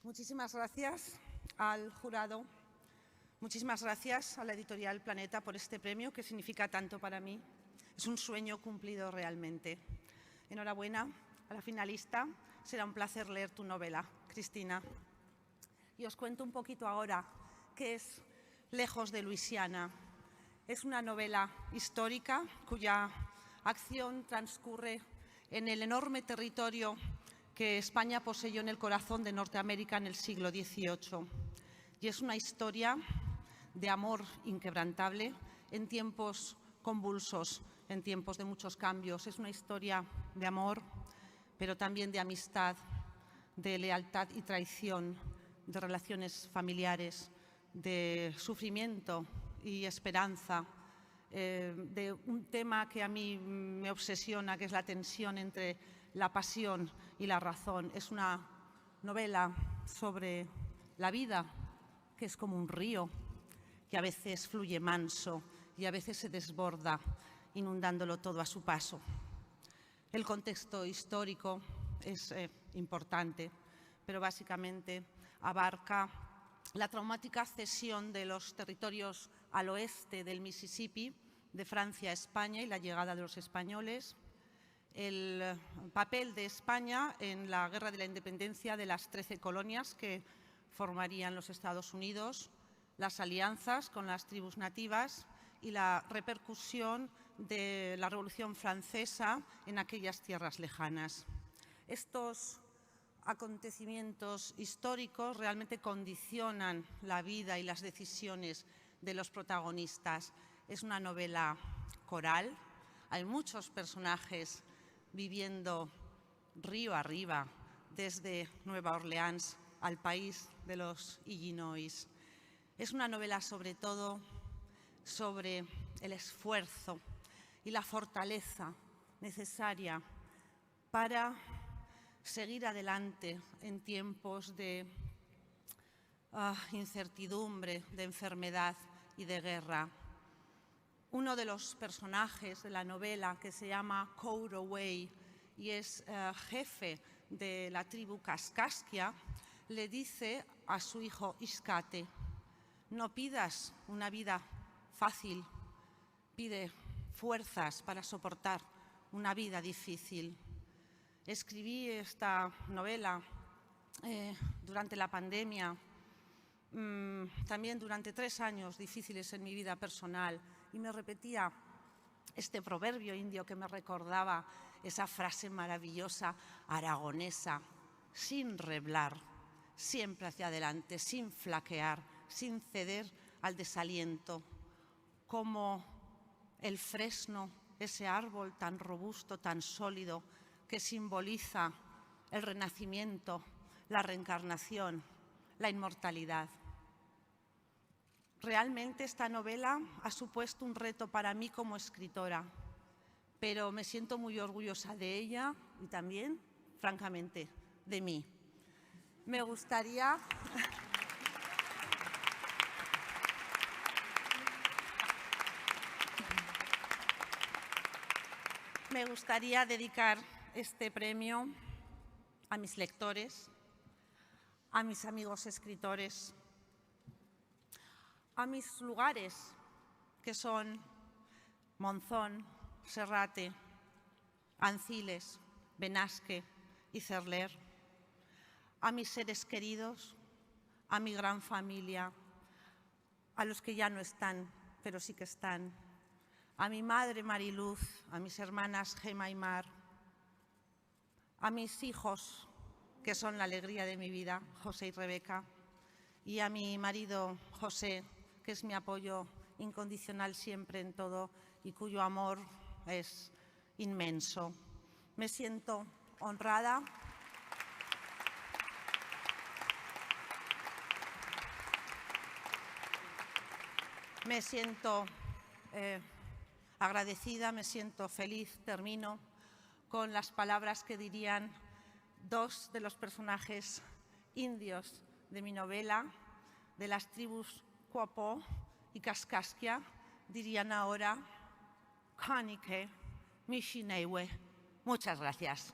Muchísimas gracias al jurado, muchísimas gracias a la editorial Planeta por este premio que significa tanto para mí. Es un sueño cumplido realmente. Enhorabuena a la finalista. Será un placer leer tu novela, Cristina. Y os cuento un poquito ahora qué es Lejos de Luisiana. Es una novela histórica cuya acción transcurre en el enorme territorio que España poseyó en el corazón de Norteamérica en el siglo XVIII. Y es una historia de amor inquebrantable en tiempos convulsos, en tiempos de muchos cambios. Es una historia de amor, pero también de amistad, de lealtad y traición, de relaciones familiares, de sufrimiento y esperanza, de un tema que a mí me obsesiona, que es la tensión entre la pasión y la razón. Es una novela sobre la vida, que es como un río, que a veces fluye manso y a veces se desborda, inundándolo todo a su paso. El contexto histórico es importante, pero básicamente abarca la traumática cesión de los territorios al oeste del Mississippi, de Francia a España y la llegada de los españoles, el papel de España en la Guerra de la Independencia de las 13 colonias que formarían los Estados Unidos, las alianzas con las tribus nativas y la repercusión de la Revolución Francesa en aquellas tierras lejanas. Estos acontecimientos históricos realmente condicionan la vida y las decisiones de los protagonistas. Es una novela coral, hay muchos personajes viviendo río arriba, desde Nueva Orleans al país de los Illinois. Es una novela sobre todo sobre el esfuerzo y la fortaleza necesaria para seguir adelante en tiempos de incertidumbre, de enfermedad y de guerra. Uno de los personajes de la novela, que se llama Codaway y es jefe de la tribu Kaskaskia, le dice a su hijo Iscate: no pidas una vida fácil, pide fuerzas para soportar una vida difícil. Escribí esta novela durante la pandemia, también durante 3 años difíciles en mi vida personal, y me repetía este proverbio indio que me recordaba esa frase maravillosa aragonesa: sin reblar, siempre hacia adelante, sin flaquear, sin ceder al desaliento, como el fresno, ese árbol tan robusto, tan sólido, que simboliza el renacimiento, la reencarnación, la inmortalidad. Realmente esta novela ha supuesto un reto para mí como escritora, pero me siento muy orgullosa de ella y también, francamente, de mí. Me gustaría dedicar este premio a mis lectores, a mis amigos escritores, a mis lugares, que son Monzón, Serrate, Anciles, Benasque y Cerler, a mis seres queridos, a mi gran familia, a los que ya no están, pero sí que están, a mi madre Mariluz, a mis hermanas Gema y Mar, a mis hijos, que son la alegría de mi vida, José y Rebeca, y a mi marido José, que es mi apoyo incondicional siempre en todo y cuyo amor es inmenso. Me siento honrada. Me siento agradecida, me siento feliz. Termino con las palabras que dirían 2 de los personajes indios de mi novela, de las tribus Quapaw y Kaskaskia. Dirían ahora: Kanike Mishinewe. Muchas gracias.